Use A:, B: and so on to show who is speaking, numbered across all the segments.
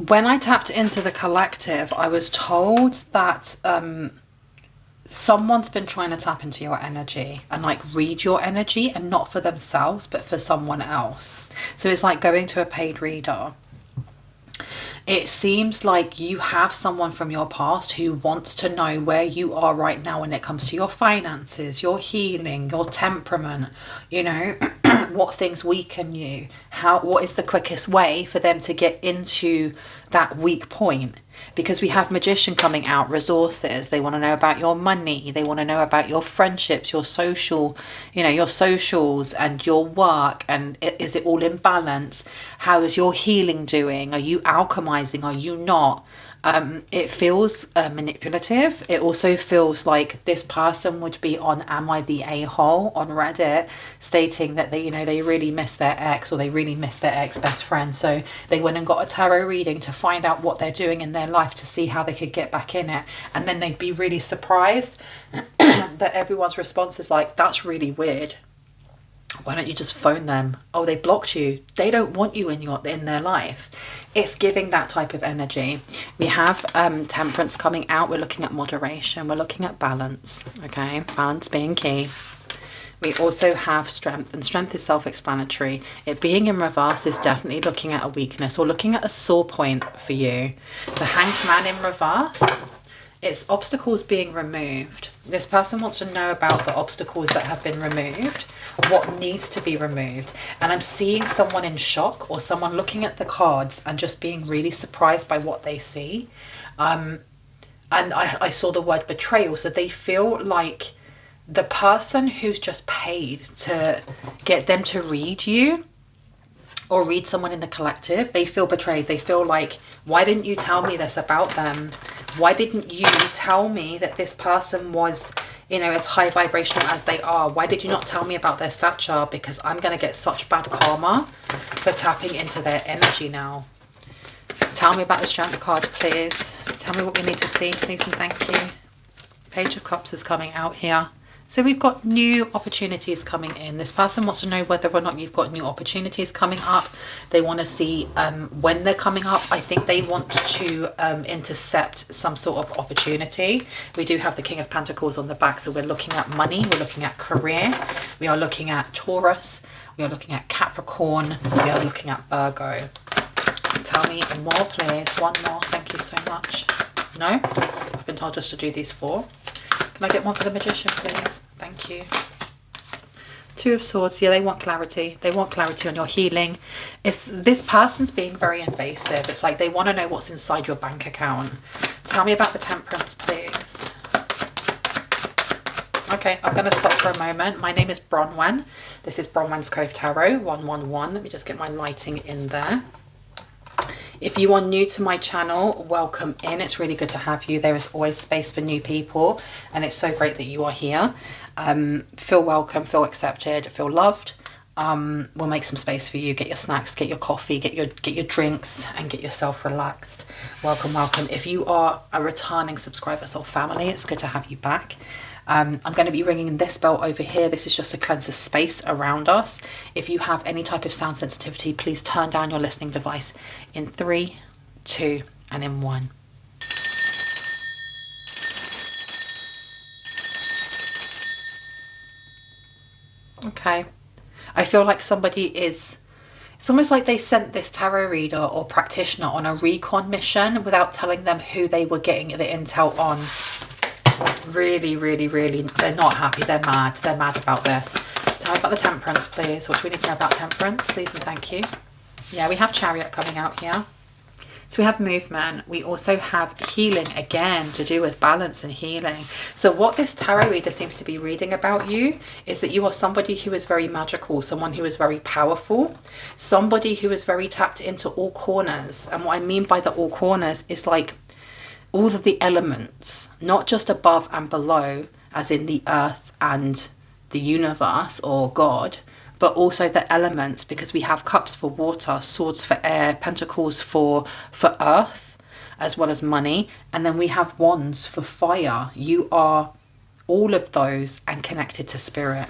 A: When I tapped into the collective, I was told that someone's been trying to tap into your energy and like read your energy, and not for themselves but for someone else. So it's like going to a paid reader. It seems like you have someone from your past who wants to know where you are right now when it comes to your finances, your healing, your temperament, you know, what things weaken you, what is the quickest way for them to get into that weak point. Because we have Magician coming out, resources. They want to know about your money. They want to know about your friendships, your social, you know, your socials and your work. And is it all in balance? How is your healing doing? Are you alchemizing? Are you not? It feels manipulative. It also feels like this person would be on Am I the A-hole on Reddit, stating that they, you know, they really miss their ex, or they really miss their ex-best friend. So they went and got a tarot reading to find out what they're doing in their life to see how they could get back in it. And then they'd be really surprised that everyone's response is like, that's really weird. Why don't you just phone them? Oh, they blocked you. They don't want you in their life. It's giving that type of energy. We have temperance coming out. We're looking at moderation. We're looking at balance. Okay, balance being key. We also have strength, and strength is self-explanatory. It being in reverse is definitely looking at a weakness or looking at a sore point for you. The Hanged Man in reverse, it's obstacles being removed. This person wants to know about the obstacles that have been removed, what needs to be removed. And I'm seeing someone in shock, or someone looking at the cards and just being really surprised by what they see. And I saw the word betrayal. So they feel like the person who's just paid to get them to read you, or read someone in the collective, they feel betrayed. They feel like, why didn't you tell me this about them? Why didn't you tell me that this person was, you know, as high vibrational as they are? Why did you not tell me about their stature? Because I'm going to get such bad karma for tapping into their energy now. Tell me about the Strength card, please. Tell me what we need to see, please and thank you. Page of Cups is coming out here. So we've got new opportunities coming in. This person wants to know whether or not you've got new opportunities coming up. They want to see when they're coming up. I think they want to intercept some sort of opportunity. We do have the King of Pentacles on the back. So we're looking at money. We're looking at career. We are looking at Taurus. We are looking at Capricorn. We are looking at Virgo. Tell me more, please. One more. Thank you so much. No? I've been told just to do these 4. Can I get one for the Magician, please? Thank you. 2 of Swords. Yeah, they want clarity. They want clarity on your healing. It's this person's being very invasive. It's like they want to know what's inside your bank account. Tell me about the Temperance, please. Okay, I'm going to stop for a moment. My name is Bronwen. This is Bronwen's Cove Tarot 111. Let me just get my lighting in there. If you are new to my channel, welcome in. It's really good to have you. There is always space for new people, and it's so great that you are here. Feel welcome, feel accepted, feel loved. We'll make some space for you. Get your snacks, get your coffee, get your drinks, and get yourself relaxed. Welcome, welcome. If you are a returning subscriber or family, it's good to have you back. I'm going to be ringing this bell over here. This is just to cleanse the space around us. If you have any type of sound sensitivity, please turn down your listening device in 3, 2, and in 1. Okay. I feel like it's almost like they sent this tarot reader or practitioner on a recon mission without telling them who they were getting the intel on. Really, really, really, they're not happy. They're mad. They're mad about this. Tell me about the Temperance, please. What do we need to know about Temperance, please and thank you. Yeah, we have Chariot coming out here. So we have movement. We also have healing, again, to do with balance and healing. So what this tarot reader seems to be reading about you is that you are somebody who is very magical, someone who is very powerful, somebody who is very tapped into all corners. And what I mean by the all corners is like all of the elements, not just above and below, as in the earth and the universe or God, but also the elements, because we have cups for water, swords for air, pentacles for earth, as well as money. And then we have wands for fire. You are all of those and connected to spirit.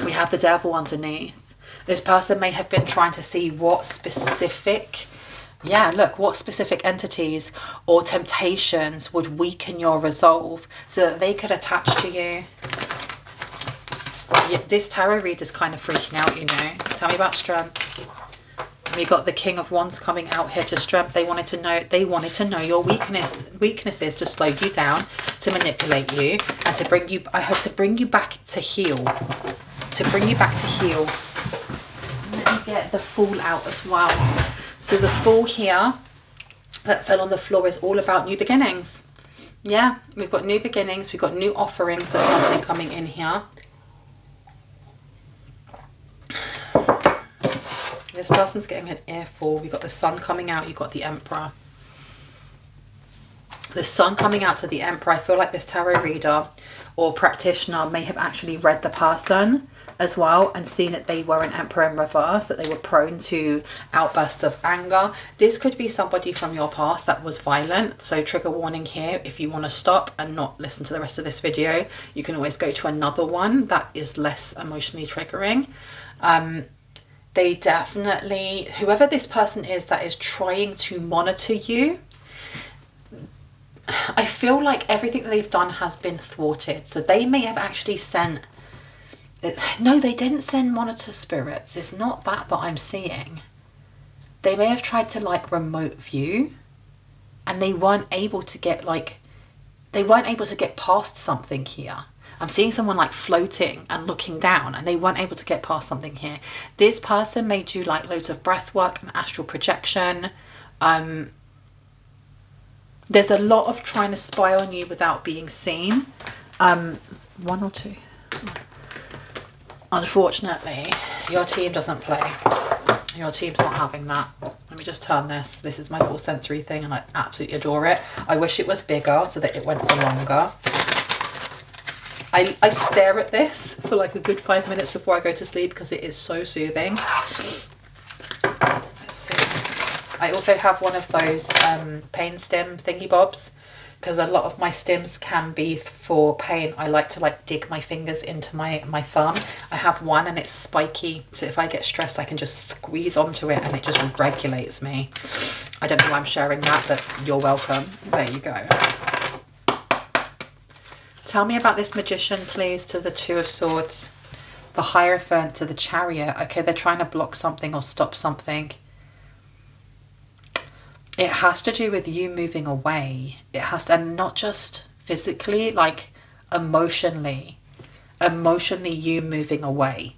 A: We have the Devil underneath. This person may have been trying to see what specific Yeah, look, what specific entities or temptations would weaken your resolve so that they could attach to you? Yeah, this tarot reader's kind of freaking out, you know. Tell me about strength. We got the King of Wands coming out here to strength. They wanted to know your weaknesses to slow you down, to manipulate you, and to bring you, I hope, to bring you back to heal. To bring you back to heal. Let me get the Fool out as well. So the Fool here that fell on the floor is all about new beginnings. Yeah, we've got new beginnings. We've got new offerings of something coming in here. This person's getting an earful. We've got the Sun coming out. You've got the Emperor. The Sun coming out to the Emperor. I feel like this tarot reader or practitioner may have actually read the person as well and seen that they were an Emperor in reverse, that they were prone to outbursts of anger. This could be somebody from your past that was violent. So trigger warning here. If you want to stop and not listen to the rest of this video, you can always go to another one that is less emotionally triggering. They definitely, whoever this person is that is trying to monitor you, I feel like everything that they've done has been thwarted. So they may have actually sent, no, they didn't send monitor spirits. It's not that I'm seeing. They may have tried to like remote view and they weren't able to get past something here. I'm seeing someone like floating and looking down and they weren't able to get past something here. This person may do like loads of breath work and astral projection. There's a lot of trying to spy on you without being seen. One or two. Unfortunately, your team doesn't play. Your team's not having that. Let me just turn this. This is my little sensory thing and I absolutely adore it. I wish it was bigger so that it went for longer. I stare at this for like a good 5 minutes before I go to sleep because it is so soothing. Let's see. I also have one of those pain stim thingy bobs because a lot of my stims can be for pain. I like to like dig my fingers into my thumb. I have one and it's spiky, so if I get stressed I can just squeeze onto it and it just regulates me. I don't know why I'm sharing that, but you're welcome. There you go. Tell me about this Magician, please, to the Two of Swords. The Hierophant to the Chariot. Okay, they're trying to block something or stop something. It has to do with you moving away. It has to, and not just physically, like emotionally. Emotionally, you moving away.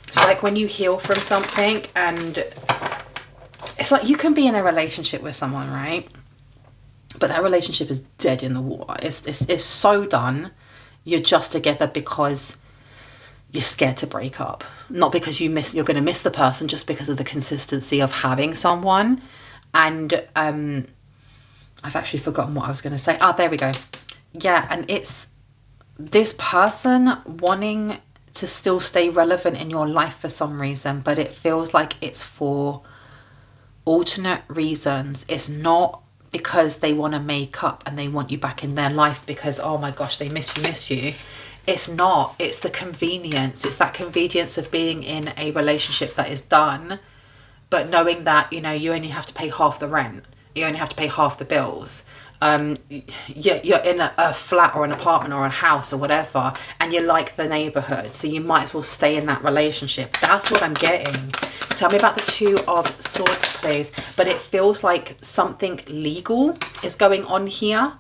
A: It's like when you heal from something and it's like you can be in a relationship with someone, right? But that relationship is dead in the water. It's so done. You're just together because you're scared to break up. Not because you're going to miss the person, just because of the consistency of having someone. And I've actually forgotten what I was going to say. There we go. Yeah, and it's this person wanting to still stay relevant in your life for some reason, but it feels like it's for alternate reasons. It's not because they want to make up and they want you back in their life because, oh my gosh, they miss you. It's not. It's the convenience. It's that convenience of being in a relationship that is done, but knowing that, you know, you only have to pay half the rent. You only have to pay half the bills. You're in a flat or an apartment or a house or whatever, and you like the neighborhood, so you might as well stay in that relationship. That's what I'm getting. Tell me about the Two of Swords, please. But it feels like something legal is going on here.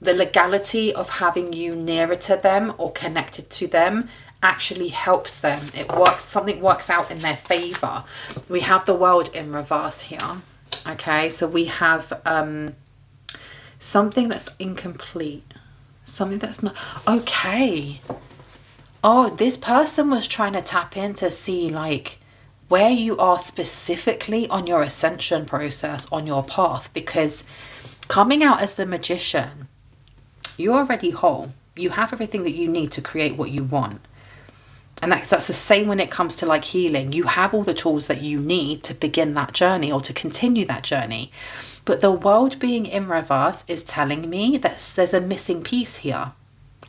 A: The legality of having you nearer to them or connected to them actually helps them. It works. Something works out in their favor. We have the World in reverse here. Okay, so we have something that's incomplete. Something that's not... Okay. Oh, this person was trying to tap in to see like where you are specifically on your ascension process, on your path, because coming out as the Magician, you're already whole. You have everything that you need to create what you want. And that's the same when it comes to like healing. You have all the tools that you need to begin that journey or to continue that journey. But the World being in reverse is telling me that there's a missing piece here.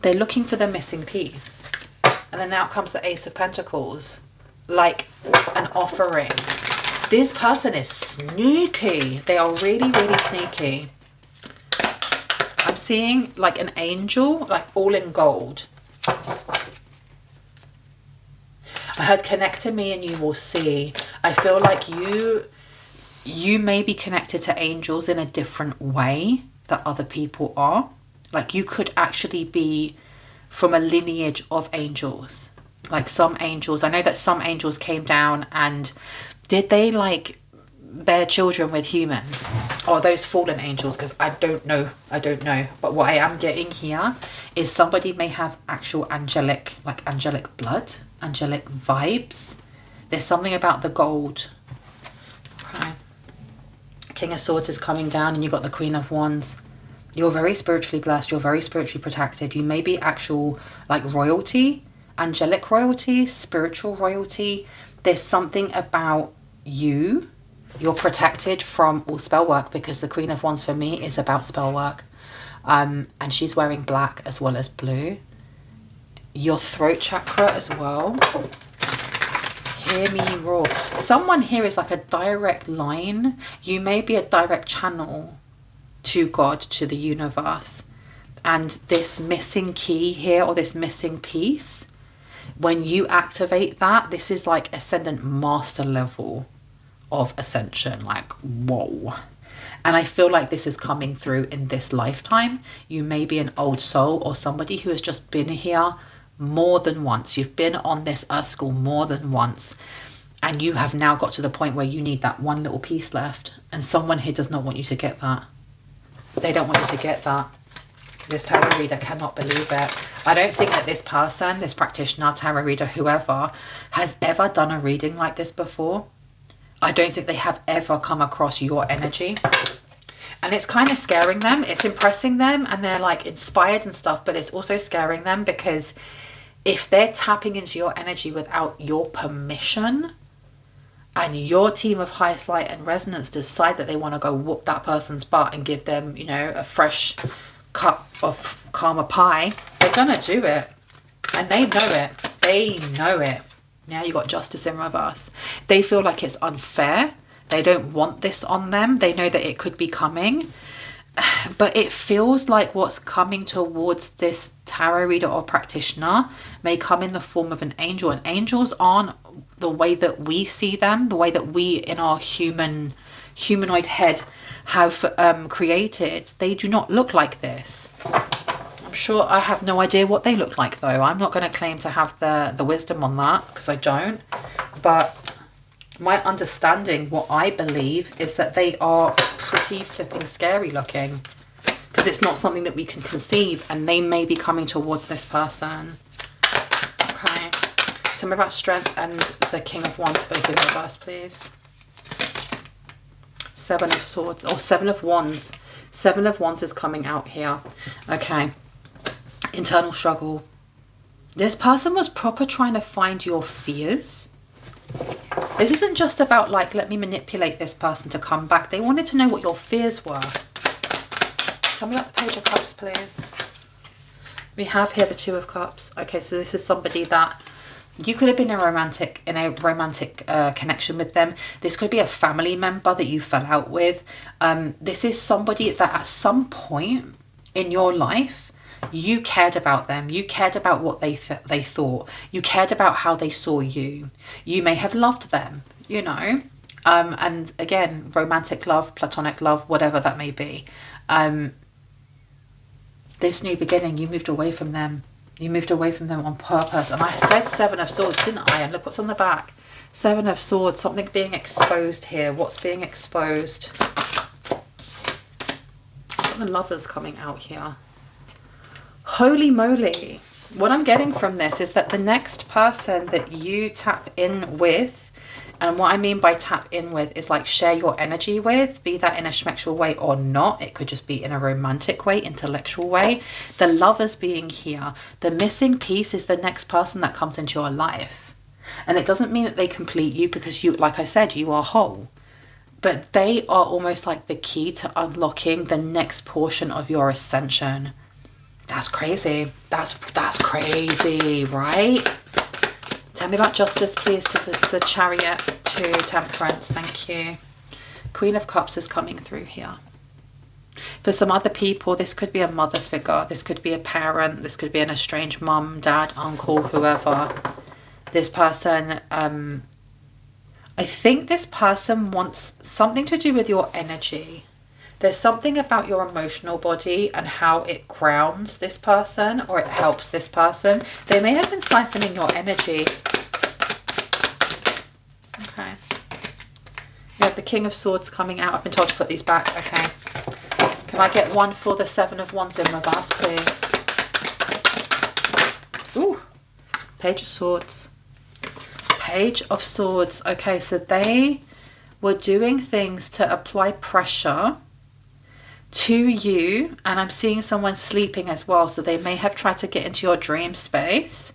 A: They're looking for the missing piece. And then now comes the Ace of Pentacles, like an offering. This person is sneaky. They are really, really sneaky. I'm seeing like an angel, like all in gold. I heard connect to me and you will see. I feel like you may be connected to angels in a different way that other people are. Like you could actually be from a lineage of angels. Like some angels, I know that some angels came down, and did they like bear children with humans, or those fallen angels? Because I don't know. But what I am getting here is somebody may have actual angelic, like angelic blood, angelic vibes. There's something about the gold. Okay. King of Swords is coming down, and you've got the Queen of Wands. You're very spiritually blessed. You're very spiritually protected. You may be actual like royalty, angelic royalty, spiritual royalty. There's something about you. You're protected from all spell work, because the Queen of Wands for me is about spell work. And she's wearing black as well as blue. Your throat chakra as well. Hear me roar. Someone here is like a direct line. You may be a direct channel to God, to the universe. And this missing key here, or this missing piece, when you activate that, this is like ascendant master level of ascension. Like, whoa. And I feel like this is coming through in this lifetime. You may be an old soul, or somebody who has just been here more than once. You've been on this earth school more than once, and you have now got to the point where you need that one little piece left, and someone here does not want you to get that. They don't want you to get that. This tarot reader cannot believe it. I don't think that this person, this practitioner, tarot reader, whoever, has ever done a reading like this before. I don't think they have ever come across your energy. And it's kind of scaring them. It's impressing them, and they're like inspired and stuff, but it's also scaring them, because if they're tapping into your energy without your permission, and your team of highest light and resonance decide that they want to go whoop that person's butt and give them, you know, a fresh cup of karma pie, they're gonna do it. And they know it. They know it. Yeah, you got Justice in reverse. They feel like it's unfair. They don't want this on them. They know that it could be coming. But it feels like what's coming towards this tarot reader or practitioner may come in the form of an angel. And angels aren't the way that we see them, the way that we in our humanoid head have created. They do not look like this. I'm sure I have no idea what they look like, though. I'm not going to claim to have the wisdom on that, because I don't. But my understanding, what I believe, is that they are pretty flipping scary looking, because it's not something that we can conceive, and they may be coming towards this person. Okay. Tell me about strength and the King of Wands both in reverse, please. Seven of Swords, or Seven of Wands. Seven of Wands is coming out here. Okay. Internal struggle. This person was proper trying to find your fears. This isn't just about like, let me manipulate this person to come back. They wanted to know what your fears were. Tell me about the Page of Cups, please. We have here the Two of Cups. Okay, so this is somebody that you could have been in a romantic connection with them. This could be a family member that you fell out with. This is somebody that at some point in your life, you cared about them. You cared about what they thought. You cared about how they saw you. You may have loved them, you know. And again, romantic love, platonic love, whatever that may be. This new beginning, you moved away from them. You moved away from them on purpose. And I said Seven of Swords, didn't I? And look what's on the back. Seven of Swords, something being exposed here. What's being exposed? Got the Lovers coming out here. Holy moly. What I'm getting from this is that the next person that you tap in with, and what I mean by tap in with is like share your energy with, be that in a schmexual way or not. It could just be in a romantic way, intellectual way. The Lovers being here. The missing piece is the next person that comes into your life. And it doesn't mean that they complete you, because you, like I said, you are whole. But they are almost like the key to unlocking the next portion of your ascension. That's crazy. That's crazy, right? Tell me about Justice, please, to the Chariot. to Temperance. Thank you. Queen of Cups is coming through here. For some other people, this could be a mother figure. This could be a parent. This could be an estranged mum, dad, uncle, whoever. This person, I think this person wants something to do with your energy. There's something about your emotional body and how it grounds this person, or it helps this person. They may have been siphoning your energy. Okay. You have the King of Swords coming out. I've been told to put these back. Okay. Can I get one for the Seven of Wands in reverse, please? Ooh. Page of Swords. Page of Swords. Okay, so they were doing things to apply pressure to you, and I'm seeing someone sleeping as well, so they may have tried to get into your dream space,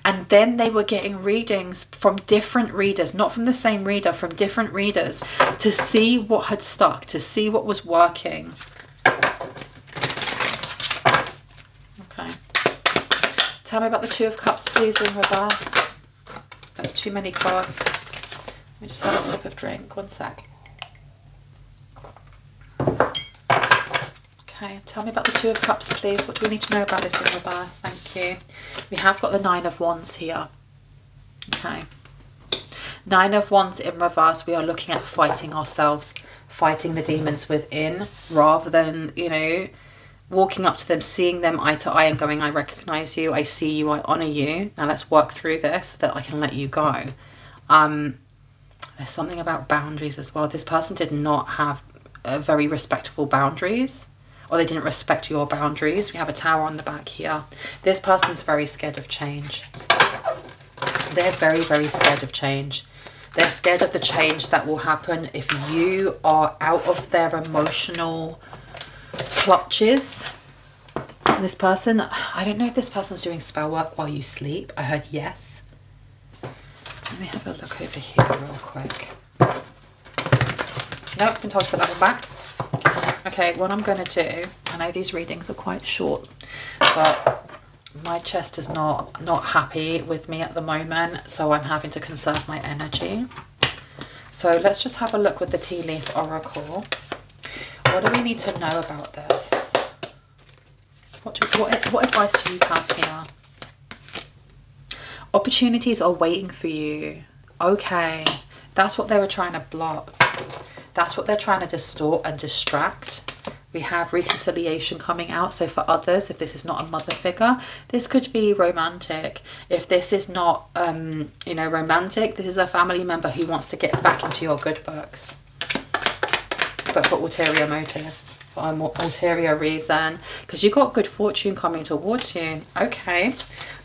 A: and then they were getting readings from different readers, not from the same reader, from different readers, to see what had stuck, to see what was working. Okay. Tell me about the Two of Cups, please, in reverse. That's too many cards. Let me just have a sip of drink. One sec. Okay, tell me about the Two of Cups, please. What do we need to know about this in reverse? Thank you. We have got the Nine of Wands here. Okay. Nine of Wands in reverse. We are looking at fighting ourselves, fighting the demons within, rather than, you know, walking up to them, seeing them eye to eye and going, I recognize you, I see you, I honor you. Now let's work through this so that I can let you go. There's something about boundaries as well. This person did not have very respectable boundaries, or they didn't respect your boundaries. We have a Tower on the back here. This person's very scared of change. They're very, very scared of change. They're scared of the change that will happen if you are out of their emotional clutches. This person, I don't know if this person's doing spell work while you sleep. I heard yes. Let me have a look over here real quick. Nope, been told to put that one back. Okay, what I'm going to do, I know these readings are quite short, but my chest is not happy with me at the moment, so I'm having to conserve my energy. So let's just have a look with the Tea Leaf Oracle. What do we need to know about this? What advice do you have here? Opportunities are waiting for you. Okay, that's what they were trying to block. That's what they're trying to distort and distract. We have reconciliation coming out. So for others, if this is not a mother figure, this could be romantic. If this is not, you know, romantic, this is a family member who wants to get back into your good books. But for ulterior motives, for a more ulterior reason, because you've got good fortune coming towards you. Okay,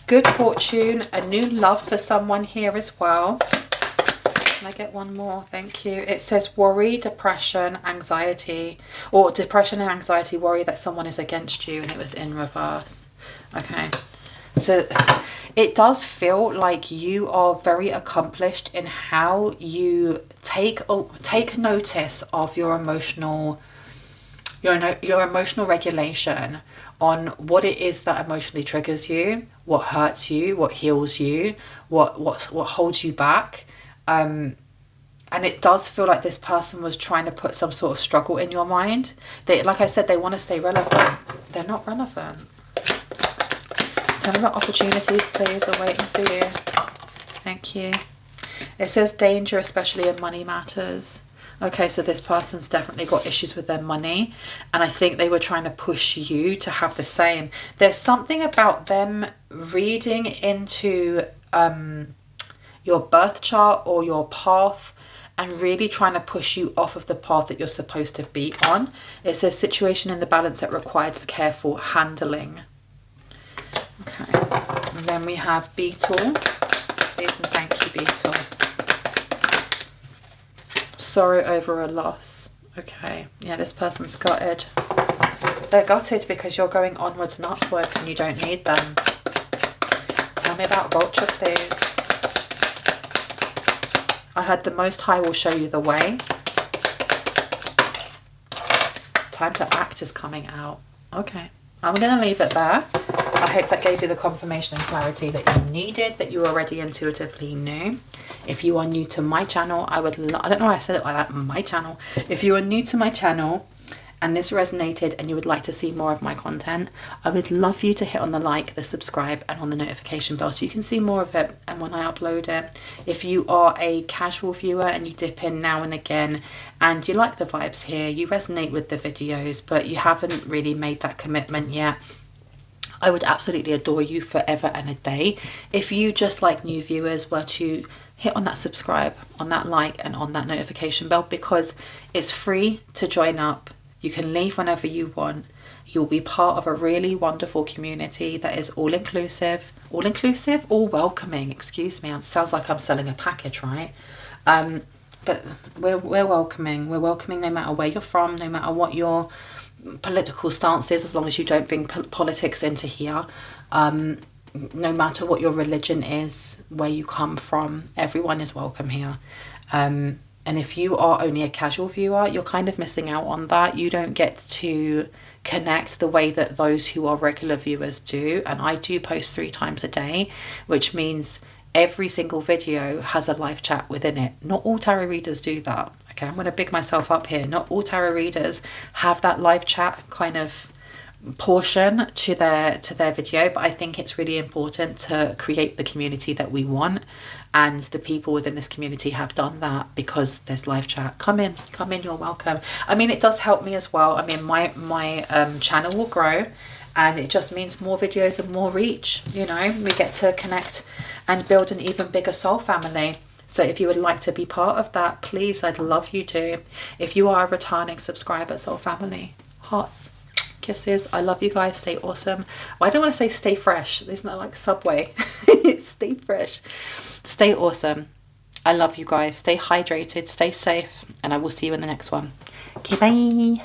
A: good fortune, a new love for someone here as well. Can I get one more? Thank you. It says worry, depression, anxiety, or depression and anxiety, worry that someone is against you, and it was in reverse. Okay, so it does feel like you are very accomplished in how you take notice of your emotional regulation, on what it is that emotionally triggers you, what hurts you, what heals you, what holds you back. And it does feel like this person was trying to put some sort of struggle in your mind. They, like I said, they want to stay relevant. They're not relevant. Tell me about opportunities, please, are waiting for you. Thank you. It says danger, especially in money matters. Okay, so this person's definitely got issues with their money, and I think they were trying to push you to have the same. There's something about them reading into your birth chart or your path and really trying to push you off of the path that you're supposed to be on. It says situation in the balance that requires careful handling. Okay, and then we have Beetle. Please and thank you, Beetle. Sorrow over a loss. Okay, yeah, this person's gutted. They're gutted because you're going onwards and upwards and you don't need them. Tell me about Vulture, please. I heard the Most High will show you the way. Time to act is coming out. Okay, I'm going to leave it there. I hope that gave you the confirmation and clarity that you needed, that you already intuitively knew. If you are new to my channel, I don't know why I said it like that, my channel. If you are new to my channel and this resonated and you would like to see more of my content, I would love for you to hit on the like, the subscribe, and on the notification bell so you can see more of it and when I upload it. If you are a casual viewer and you dip in now and again and you like the vibes here, you resonate with the videos, but you haven't really made that commitment yet, I would absolutely adore you forever and a day if you, just like new viewers, were to hit on that subscribe, on that like, and on that notification bell, because it's free to join up. You can leave whenever you want. You'll be part of a really wonderful community that is all inclusive, all welcoming. Excuse me, it sounds like I'm selling a package, right? But we're welcoming. We're welcoming no matter where you're from, no matter what your political stance is, as long as you don't bring politics into here. No matter what your religion is, where you come from, everyone is welcome here. And if you are only a casual viewer, you're kind of missing out on that. You don't get to connect the way that those who are regular viewers do. And I do post 3 times a day, which means every single video has a live chat within it. Not all tarot readers do that. Okay, I'm going to big myself up here. Not all tarot readers have that live chat kind of portion to their video, but I think it's really important to create the community that we want, and the people within this community have done that because there's live chat. Come in, you're welcome. I mean, it does help me as well. I mean, my channel will grow, and it just means more videos and more reach. You know, we get to connect and build an even bigger soul family. So if you would like to be part of that, please, I'd love you to. If you are a returning subscriber, soul family, hearts, kisses. I love you guys. Stay awesome. Well, I don't want to say stay fresh. Isn't that like Subway? Stay fresh. Stay awesome. I love you guys. Stay hydrated. Stay safe. And I will see you in the next one. Okay, bye.